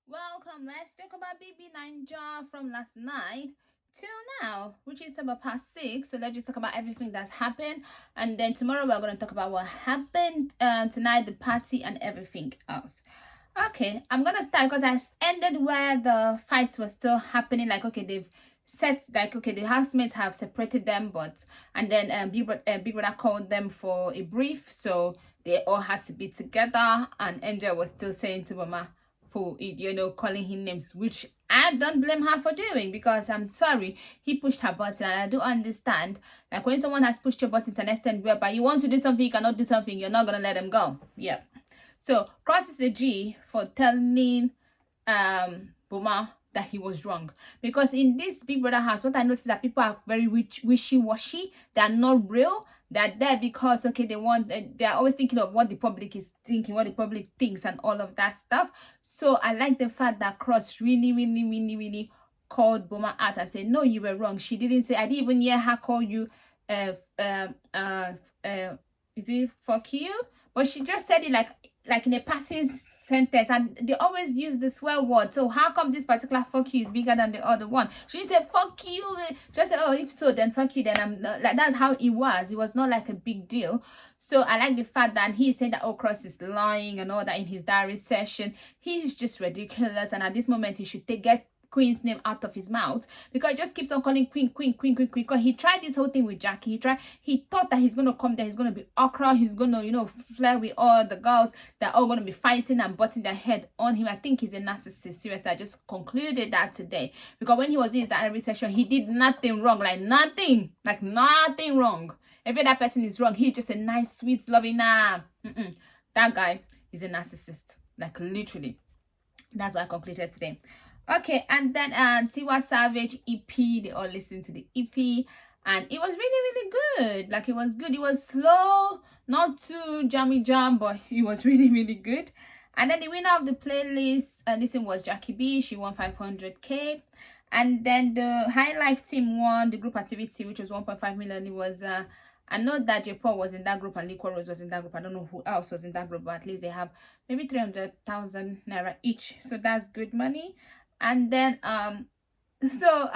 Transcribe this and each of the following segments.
Welcome. Let's talk about BBNaija from last night till now, which is about past 6. So let's just talk about everything that's happened, and then tomorrow we're going to talk about what happened tonight, the party, and everything else. Okay, I'm gonna start because I ended where the fights were still happening. Like, okay, they've set, like, okay, the housemates have separated them, but and then Big Brother called them for a brief, so they all had to be together. And Angel was still saying to Boma, for it, calling him names, which I don't blame her for doing, because I'm sorry, he pushed her button, and I do understand. Like, when someone has pushed your button to an extent whereby you want to do something, you cannot do something, you're not gonna let them go. Yeah. So Cross is a G for telling Boma that he was wrong, because in this Big Brother house, what I noticed is that people are very wishy-washy. They are not real. They're there because, okay, they're always thinking of what the public is thinking, what the public thinks, and all of that stuff. So I like the fact that Cross really called Boma out and said, no, you were wrong. She didn't say, I didn't even hear her call you is it fuck you? But she just said it like in a passing sentence, and they always use the swear word. So how come this particular fuck you is bigger than the other one? She didn't say fuck you, just say, oh, if so, then fuck you, then I'm not. Like, that's how it was not like a big deal. So I like the fact that he said that, oh, Cross is lying and all that in his diary session. He's just ridiculous, and at this moment he should get Queen's name out of his mouth, because he just keeps on calling Queen. Because he tried this whole thing with Jackie. He thought that he's gonna come there, he's gonna be okra, he's gonna flirt with all the girls. They're all gonna be fighting and butting their head on him. I think he's a narcissist. Seriously, I just concluded that today, because when he was in his diary session, he did nothing wrong, like nothing wrong. Every other person is wrong, he's just a nice, sweet, loving. That guy is a narcissist, like literally. That's what I concluded today. Okay, and then Tiwa Savage EP, they all listened to the EP, and it was really good. Like, it was good. It was slow, not too jammy jam, but it was really good. And then the winner of the playlist, this one was Jackie B. She won 500k. And then the High Life team won the group activity, which was 1.5 million. It was I know that J-Paul was in that group and Liquor Rose was in that group. I don't know who else was in that group, but at least they have maybe 300,000 naira each, so that's good money. And then so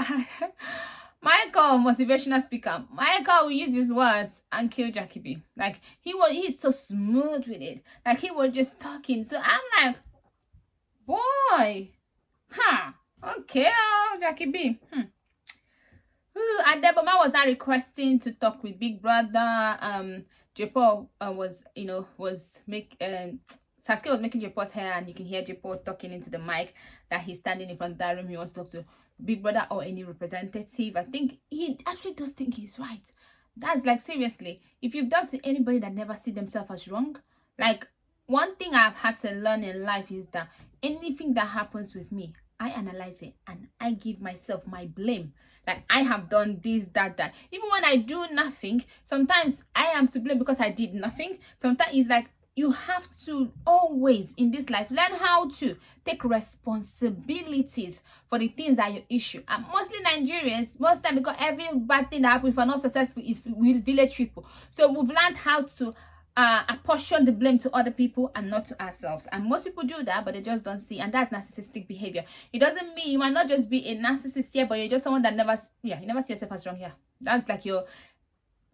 Michael, motivational speaker, Michael will use his words and kill Jackie B. Like, he's so smooth with it. Like, he was just talking. So I'm like, boy, okay, Jackie B. And then Boma was now requesting to talk with Big Brother. J-Paul Sasuke was making J-Paul's hair, and you can hear J-Paul talking into the mic that he's standing in front of that room. He wants to talk to Big Brother or any representative. I think he actually does think he's right. That's like, seriously, if you've done to anybody that never see themselves as wrong, like, one thing I've had to learn in life is that anything that happens with me, I analyze it and I give myself my blame. Like, I have done this, that. Even when I do nothing, sometimes I am to blame because I did nothing. Sometimes it's like, you have to always in this life learn how to take responsibilities for the things that you issue. And mostly Nigerians, most time, because every bad thing that happens, if we're not successful, is with village people. So we've learned how to apportion the blame to other people and not to ourselves. And most people do that, but they just don't see. And that's narcissistic behavior. It doesn't mean you might not just be a narcissist here, but you're just someone that you never see yourself as wrong here. That's like you're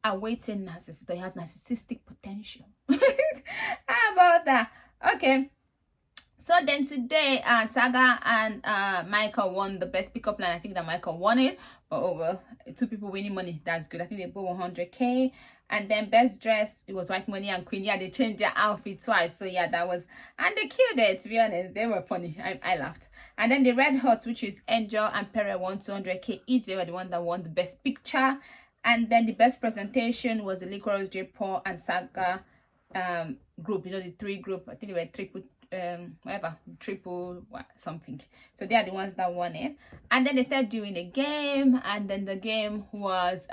awaiting narcissist, or you have narcissistic potential. How about that? Okay. So then today, Saga and Michael won the best pickup line. I think that Michael won it. But oh well, 2 people winning money. That's good. I think they both 100k. And then best dressed, it was White Money and Queen. Yeah, they changed their outfit twice. So yeah, that was, and they killed it, to be honest. They were funny. I laughed. And then the Red Hot, which is Angel and Pere, won 200k each. They were the one that won the best picture. And then the best presentation was the Licorice, J-Paul, and Saga group. The 3 group. I think they were triple something. So they are the ones that won it. And then they started doing a game, and then the game was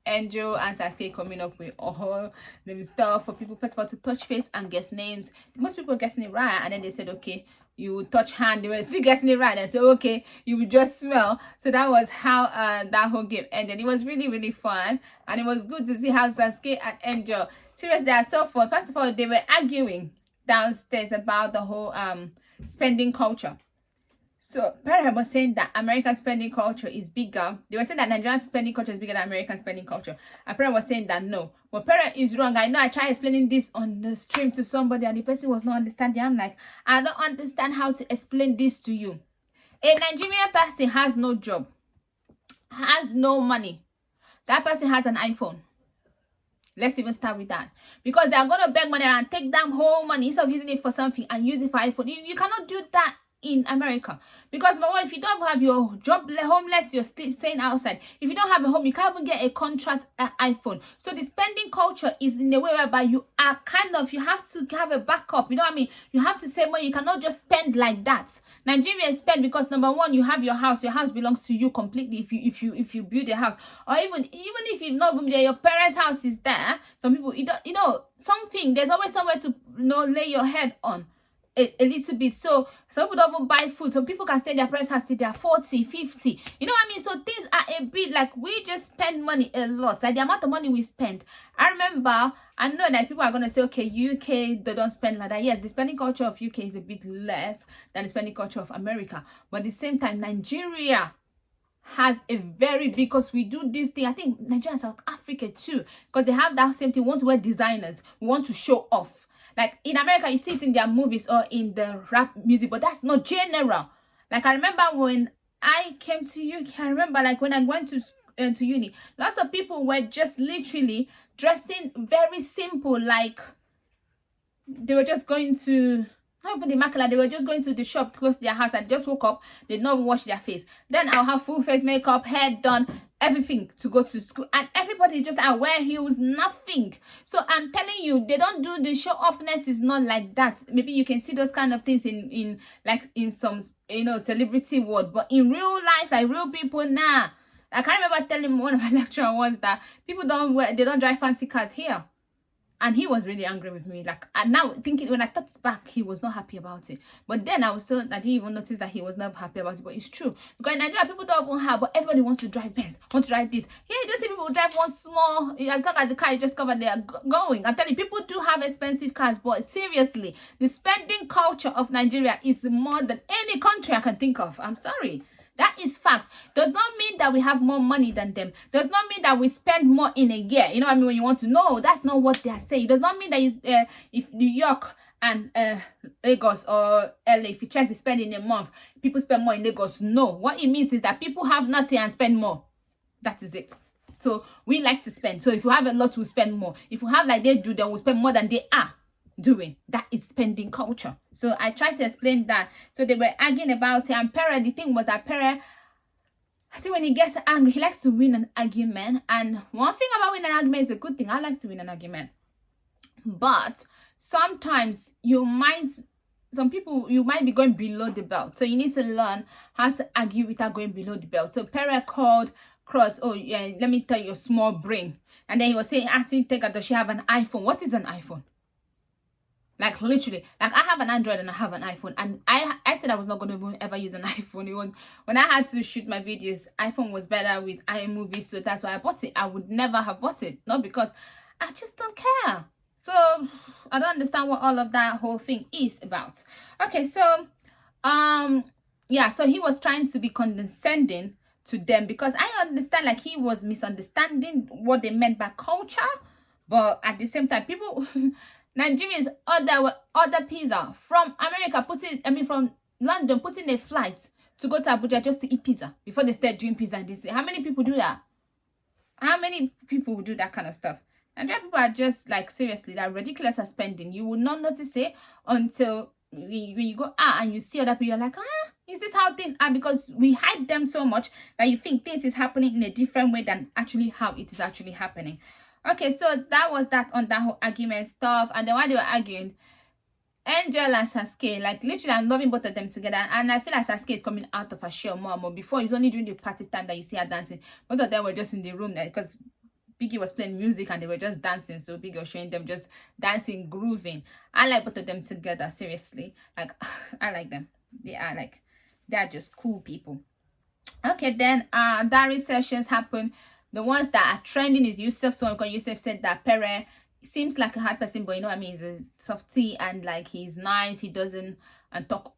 Angel and Sasuke coming up with all the stuff for people, first of all, to touch face and guess names. Most people guessing it right, and then they said, okay, you touch hand. They were still guessing it right, and so okay, you would just smell. So that was how that whole game ended. It was really fun, and it was good to see how Sasuke and Angel, seriously, they are so fun. First of all, they were arguing downstairs about the whole spending culture. So Perry was saying that American spending culture is bigger. They were saying that Nigerian spending culture is bigger than American spending culture. And Perry was saying that no. But Perry is wrong. I know I tried explaining this on the stream to somebody and the person was not understanding. I'm like, I don't understand how to explain this to you. A Nigerian person has no job, has no money. That person has an iPhone. Let's even start with that. Because they are going to beg money and take that whole money instead of using it for something and use it for iPhone. You cannot do that in America. Because number one, if you don't have your job, homeless, you're still staying outside. If you don't have a home, you can't even get a contract iPhone. So the spending culture is in a way whereby you are kind of, you have to have a backup. You know what I mean? You have to save money. You cannot just spend like that. Nigerians spend because number one, you have your house. Your house belongs to you completely. If you build a house, or even if you've not been there, your parents' house is there. Some people, something. There's always somewhere to lay your head on. A little bit. So some people don't even buy food. Some people can stay in their parents' house till they are 40, 50. You know what I mean? So things are a bit like we just spend money a lot. Like the amount of money we spend. I know that people are going to say, okay, UK, they don't spend like that. Yes, the spending culture of UK is a bit less than the spending culture of America. But at the same time, Nigeria has a very big, because we do this thing. I think Nigeria and South Africa too, because they have that same thing. We want to wear designers. We want to show off. Like in America, you see it in their movies or in the rap music, but that's not general. Like I remember when I came to UK, I remember like when I went to uni, lots of people were just literally dressing very simple, like they were just going to, not even the market, they were just going to the shop close to their house and just woke up, they did not even wash their face. Then I'll have full face makeup, hair done, everything to go to school, and everybody just I wear heels, nothing. So I'm telling you, they don't do the show offness is not like that. Maybe you can see those kind of things in some celebrity world, but in real life, like real people, nah. I can't remember telling one of my lecturers once that people don't drive fancy cars here. And he was really angry with me. Like, and now thinking, when I thought back, he was not happy about it. But then I didn't even notice that he was not happy about it. But it's true. Because in Nigeria, people don't even have, but everybody wants to drive Benz, want to drive this. Yeah, you just see people drive one small, as long as the car is just covered, they are going. I'm telling you, people do have expensive cars. But seriously, the spending culture of Nigeria is more than any country I can think of. I'm sorry. That is facts. Does not mean that we have more money than them. Does not mean that we spend more in a year. You know what I mean? When you want to know, that's not what they are saying. It does not mean that if New York and Lagos or LA, if you check the spend in a month, people spend more in Lagos. No. What it means is that people have nothing and spend more. That is it. So we like to spend. So if you have a lot, we'll spend more. If you have like they do, then we'll spend more than they are doing. That is spending culture. So I tried to explain that. So they were arguing about it, and Pere, the thing was that Pere, I think when he gets angry, he likes to win an argument. And one thing about winning an argument is a good thing. I like to win an argument, but sometimes you might be going below the belt. So you need to learn how to argue without going below the belt. So Pere called Cross, oh yeah, let me tell you, your small brain. And then he was asking Tega, does she have an iPhone? What is an iPhone? Like literally, like I have an Android and I have an iPhone, and I said I was not going to ever use an iPhone. It was when I had to shoot my videos, iPhone was better with iMovie, so that's why I bought it. I would never have bought it, not because I just don't care. So I don't understand what all of that whole thing is about. Okay, so yeah, so he was trying to be condescending to them because I understand like he was misunderstanding what they meant by culture, but at the same time, people. Nigerians order pizza from America, from London, put in a flight to go to Abuja just to eat pizza before they start doing pizza in this day. How many people do that? How many people do that kind of stuff? Nigerian people are just like seriously like ridiculous at spending. You will not notice it until when you go out and you see other people. You're like, is this how things are? Because we hype them so much that you think this is happening in a different way than actually how it is actually happening. Okay, so that was that on that whole argument stuff. And then while they were arguing, Angel and Sasuke, like literally I'm loving both of them together, and I feel like Sasuke is coming out of her shell more and more. Before, it's only during the party time that you see her dancing. Both of them were just in the room because Biggie was playing music and they were just dancing, so Biggie was showing them just dancing, grooving. I like both of them together, seriously. Like I like them. They're just cool people. Okay, then diary sessions happen. The ones that are trending is YOUSEF. So because YOUSEF said that Pere seems like a hard person, but you know what I mean, he's a softie and like he's nice, he doesn't and talk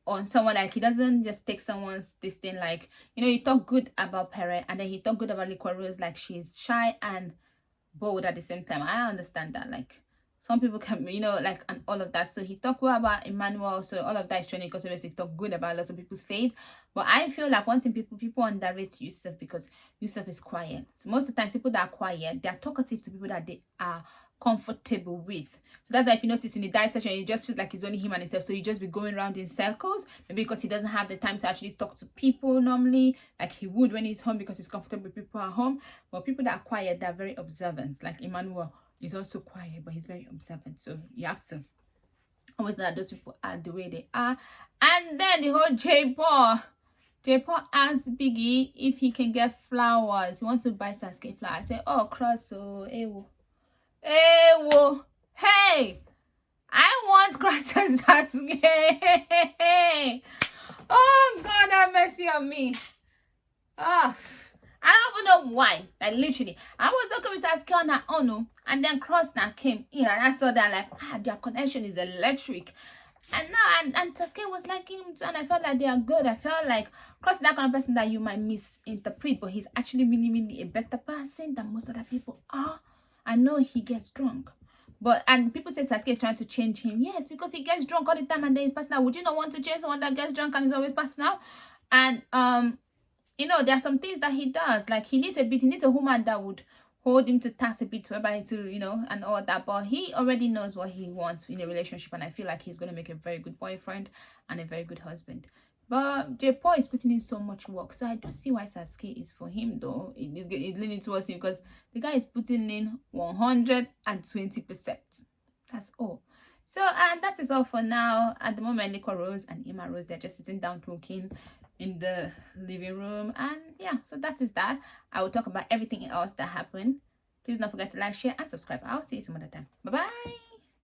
on someone. Like, he doesn't just take someone's this thing, like, you know, he talk good about Pere, and then he talk good about Liquor Rose, like she's shy and bold at the same time. I understand that, like, some people can, you know, like, and all of that. So he talked well about Emmanuel, so all of that is training, because obviously he talk good about lots of people's faith. But I feel like one thing, people underrate YOUSEF, because YOUSEF is quiet. So most of the times people that are quiet, they are talkative to people that they are comfortable with. So that's why if you notice in the diet session, it just feels like it's only him and himself. So he just be going around in circles, maybe because he doesn't have the time to actually talk to people normally, like he would when he's home, because he's comfortable with people at home. But people that are quiet, they're very observant. Like Emmanuel is also quiet, but he's very observant. So you have to always know that those people are the way they are. And then the whole J Paul asked Biggie if he can get flowers. He wants to buy Sasuke flowers. I said, oh, Cross, so ewo. Hey, I want Cross and Sasuke. Oh, God, have mercy on me. Oh, I don't even know why. Like, literally, I was talking with Sasuke on her own, and then Cross now came in, and I saw that, like, their connection is electric. And now, and Sasuke was liking him too, and I felt like they are good. I felt like Cross is that kind of person that you might misinterpret, but he's actually really, really a better person than most other people are. I know he gets drunk, and people say Sasuke is trying to change him. Yes, because he gets drunk all the time and then he's passing out. Would you not want to change someone that gets drunk and is always passing out? And you know, there are some things that he does. Like, he needs a woman that would hold him to task a bit, whereby to, you know, and all that. But he already knows what he wants in a relationship, and I feel like he's going to make a very good boyfriend and a very good husband. But J Paul is putting in so much work, so I do see why Sasuke is for him, though. It's leaning towards him, because the guy is putting in 120%. That's all. So, and that is all for now. At the moment, Liquor Rose and Emma Rose, they're just sitting down talking in the living room. And yeah, so that is that. I will talk about everything else that happened. Please don't forget to like, share, and subscribe. I'll see you some other time. Bye bye.